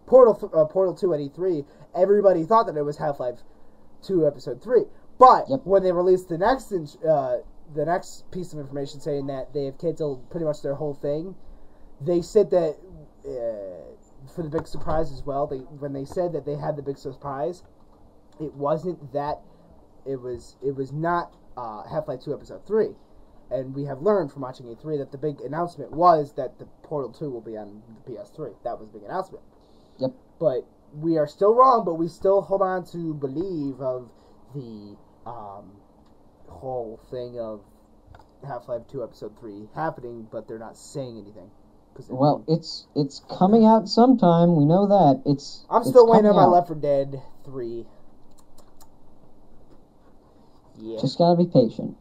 Portal 2 at E3, everybody thought that it was Half-Life 2 Episode 3. But when they released the next piece of information saying that they have canceled pretty much their whole thing, they said that for the big surprise as well, when they said that they had the big surprise, it wasn't that. It was not Half-Life 2 Episode 3. And we have learned from watching E3 that the big announcement was that the Portal 2 will be on the PS3. That was the big announcement. Yep. But we are still wrong, but we still hold on to believe of the whole thing of Half-Life 2 Episode 3 happening, but they're not saying anything. Well, it's coming out sometime. We know that. I'm still waiting on my Left 4 Dead 3. Yeah. Just gotta be patient.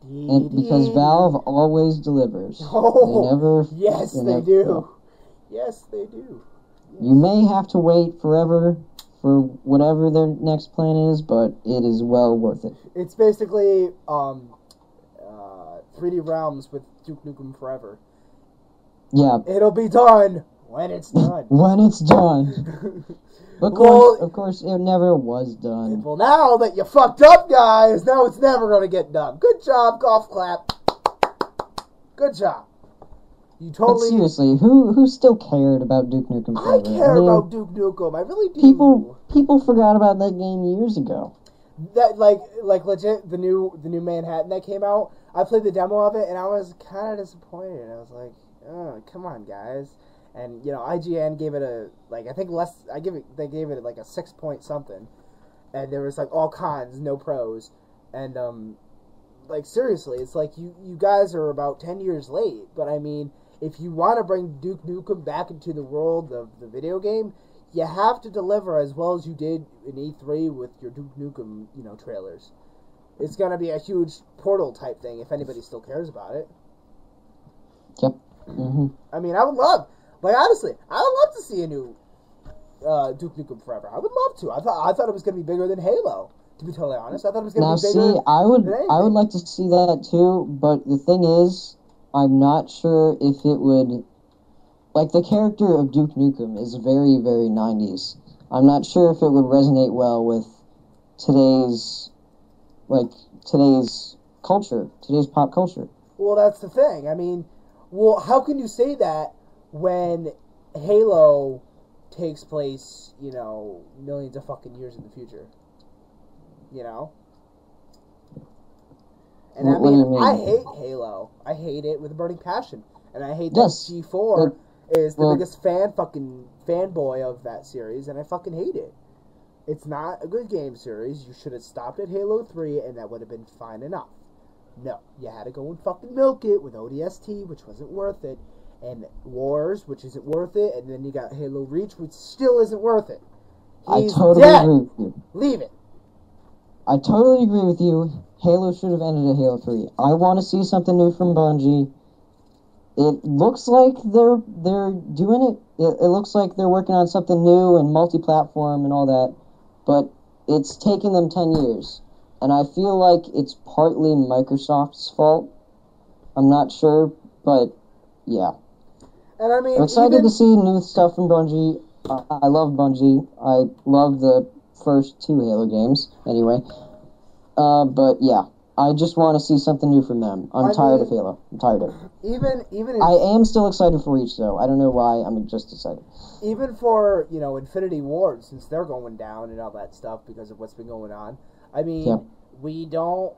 And because Valve always delivers. Oh, yes, they do. Fail. Yes, they do. Yes. You may have to wait forever for whatever their next plan is, but it is well worth it. It's basically 3D Realms with Duke Nukem Forever. Yeah. It'll be done when it's done. When it's done. Of course, it never was done. Well, now that you fucked up, guys, now it's never going to get done. Good job, golf clap. Good job. You totally. But seriously, who still cared about Duke Nukem Forever? I care about Duke Nukem. I really do. People forgot about that game years ago. That like legit the new Manhattan that came out. I played the demo of it and I was kind of disappointed. I was like, oh, come on, guys. And IGN gave it they gave it like a 6 point something, and there was like all cons, no pros, and seriously, it's like you guys are about 10 years late. But I mean, if you want to bring Duke Nukem back into the world of the video game, you have to deliver as well as you did in E3 with your Duke Nukem trailers. It's gonna be a huge Portal type thing if anybody still cares about it. Yep. Mm-hmm. I mean, honestly, I would love to see a new Duke Nukem Forever. I would love to. I thought it was going to be bigger than Halo, to be totally honest. I thought it was going to be bigger. I would like to see that too, but the thing is, I'm not sure if it would... Like, the character of Duke Nukem is very, very 90s. I'm not sure if it would resonate well with today's culture, today's pop culture. Well, that's the thing. I mean, how can you say that when Halo takes place, millions of fucking years in the future? And what do you mean? I hate Halo. I hate it with a burning passion. And I hate that G4 is the biggest fanboy of that series, and I fucking hate it. It's not a good game series. You should have stopped at Halo 3, and that would have been fine enough. No, you had to go and fucking milk it with ODST, which wasn't worth it, and Wars, which isn't worth it, and then you got Halo Reach, which still isn't worth it. He's I totally dead. agree with you. Leave it. I totally agree with you. Halo should have ended at Halo 3. I want to see something new from Bungie. It looks like they're doing it. It looks like they're working on something new and multi-platform and all that, but it's taken them 10 years. And I feel like it's partly Microsoft's fault. I'm not sure, but yeah. And I mean, I'm excited to see new stuff from Bungie. I love Bungie. I love the first 2 Halo games, anyway. But yeah, I just want to see something new from them. I'm tired of Halo. I'm tired of it. Even I am still excited for Reach, though. I don't know why. I'm just excited. Even for Infinity Ward, since they're going down and all that stuff because of what's been going on. I mean, we don't...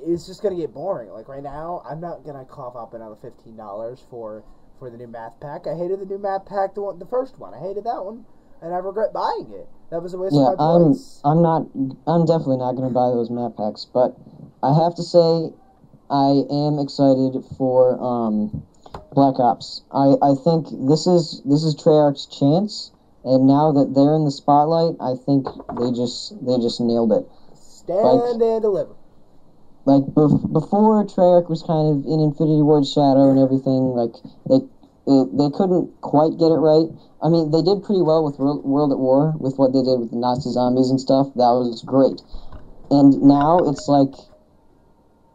It's just going to get boring. Like, right now, I'm not going to cough up another $15 for the new math pack. I hated the new math pack, the first one. I hated that one, and I regret buying it. That was a waste of my points. I'm definitely not going to buy those map packs, but I have to say I am excited for Black Ops. I think this is Treyarch's chance, and now that they're in the spotlight, I think they just nailed it. Stand and deliver. Like, before, Treyarch was kind of in Infinity Ward's shadow and everything. Like, they couldn't quite get it right. I mean, they did pretty well with World at War, with what they did with the Nazi zombies and stuff. That was great. And now it's like,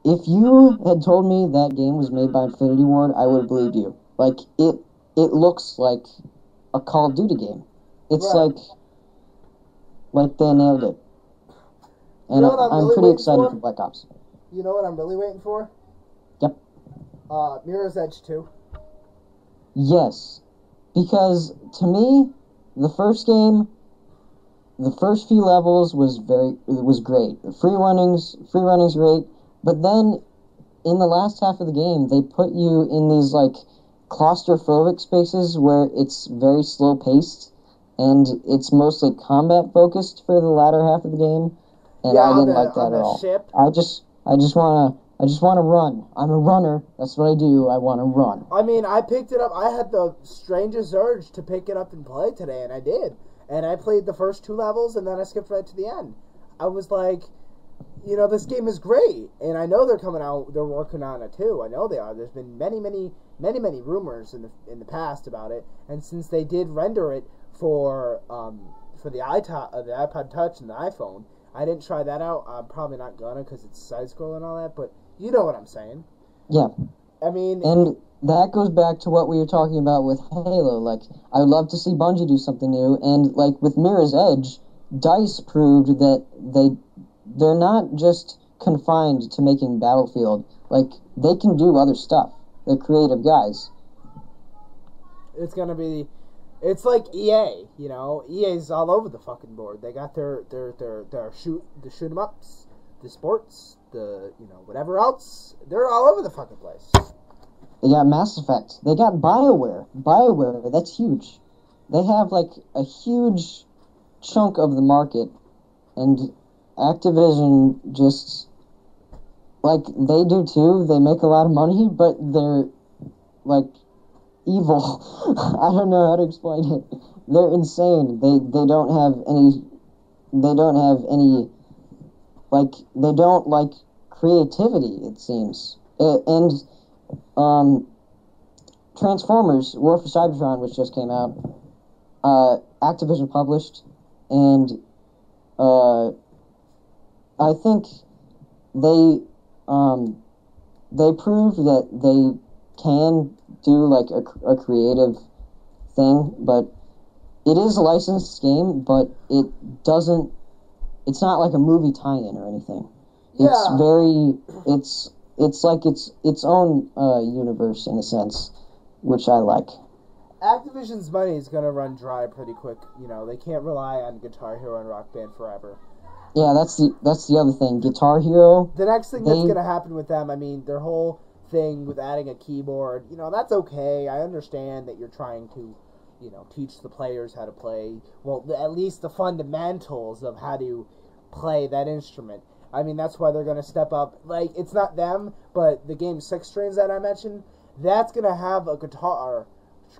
if you had told me that game was made by Infinity Ward, I would have believed you. Like, it looks like a Call of Duty game. It's Right. like they nailed it. And You know what I'm I'm really pretty waiting excited for? for Black Ops. You know what I'm really waiting for? Yep. Mirror's Edge 2. Yes. Because, to me, the first game, the first few levels was great. The free running's great, but then in the last half of the game, they put you in these like claustrophobic spaces where it's very slow paced, and it's mostly combat focused for the latter half of the game, and I didn't like that at all. Ship. I just wanna run. I'm a runner. That's what I do. I wanna run. I mean, I picked it up. I had the strangest urge to pick it up and play today, and I did. And I played the first 2 levels, and then I skipped right to the end. I was like, you know, this game is great, and I know they're coming out. They're working on it too. I know they are. There's been many rumors in the past about it, and since they did render it for the iPod Touch and the iPhone, I didn't try that out. I'm probably not gonna because it's side scroll and all that. But you know what I'm saying? Yeah. I mean, and that goes back to what we were talking about with Halo. Like, I would love to see Bungie do something new, and like with Mirror's Edge, DICE proved that they're not just confined to making Battlefield. Like, they can do other stuff. They're creative guys. It's gonna be, it's like EA. You know, EA's all over the fucking board. They got their shoot 'em ups, the sports, the whatever else. They're all over the fucking place. They got Mass Effect. They got BioWare. BioWare, that's huge. They have like a huge chunk of the market, and Activision just, like, they do too. They make a lot of money, but they're like evil. I don't know how to explain it. They're insane. They don't have any like, they don't like creativity, it seems. Transformers War for Cybertron, which just came out, Activision published, and I think they proved that they can do like a creative thing, but it is a licensed game, but it's not like a movie tie-in or anything. Yeah. It's like its own universe in a sense, which I like. Activision's money is gonna run dry pretty quick. You know, they can't rely on Guitar Hero and Rock Band forever. Yeah, that's the other thing. Guitar Hero. The next thing that's gonna happen with them, I mean, their whole thing with adding a keyboard, that's okay. I understand that you're trying to, teach the players how to play. Well, at least the fundamentals of how to play that instrument. I mean, that's why they're gonna step up. Like, it's not them, but the game 6 Strings that I mentioned, that's gonna have a guitar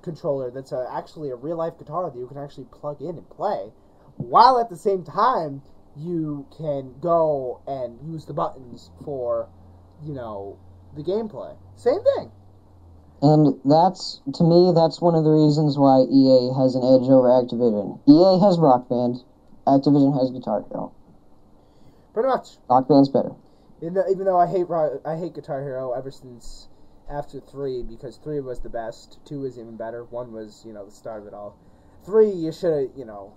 controller that's actually a real life guitar that you can actually plug in and play, while at the same time you can go and use the buttons for, the gameplay. Same thing. And to me, that's one of the reasons why EA has an edge over Activision. EA has Rock Band, Activision has Guitar Hero. Pretty much. Rock Band's better. Even though I hate Guitar Hero ever since after 3, because 3 was the best, 2 was even better, 1 was, the start of it all. 3, you should have,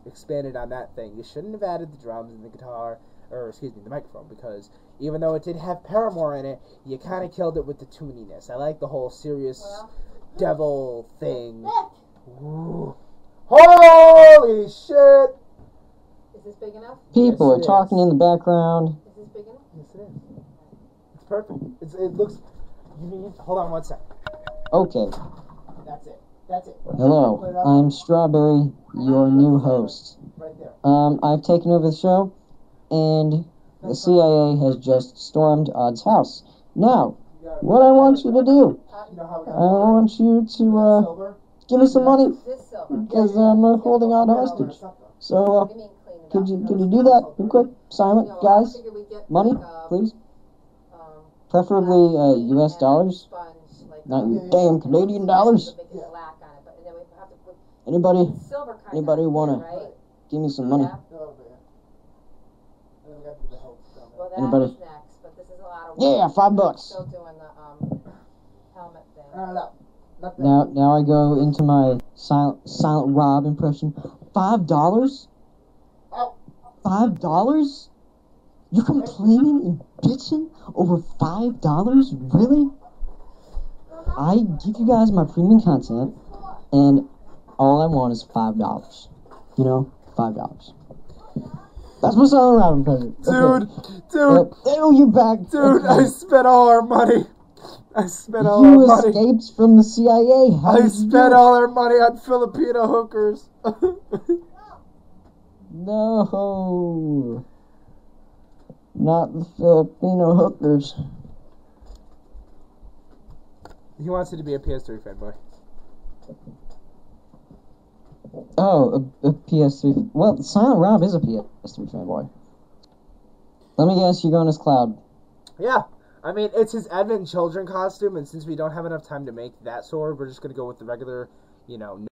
expanded on that thing. You shouldn't have added the drums and the guitar, the microphone, because even though it did have Paramore in it, you kind of killed it with the tuniness. I like the whole serious devil thing. Ooh. Holy shit! Is this big enough? People are talking in the background. Is this big enough? Yes, it is. It's perfect. It looks... Hold on one sec. Okay. That's it. Hello, I'm Strawberry, your new host. Right there. I've taken over the show, and the CIA has just stormed Odd's house. Now, what I want you to do, I want you to give me some money, because I'm holding Odd hostage. So, could you do that real quick? Silent, guys. Money, please. Preferably US dollars, not your damn Canadian dollars. Anybody wanna give me some money? Anybody? Yeah, $5. Still doing the helmet thing. Now I go into my silent Rob impression. $5? $5? You're complaining and bitching over $5? Really? I give you guys my premium content, and all I want is $5. You know, $5. That's my silent Rob impression. Dude. Oh, you're back. Dude, okay. I spent all our money. I spent all our money. You escaped from the CIA. I spent all our money on Filipino hookers. No. Not the Filipino hookers. He wants you to be a PS3 fanboy. Oh, a PS3. Well, Silent Rob is a PS3 fanboy. Let me guess, you're going as Cloud. Yeah. I mean, it's his Advent Children costume, and since we don't have enough time to make that sword, we're just going to go with the regular,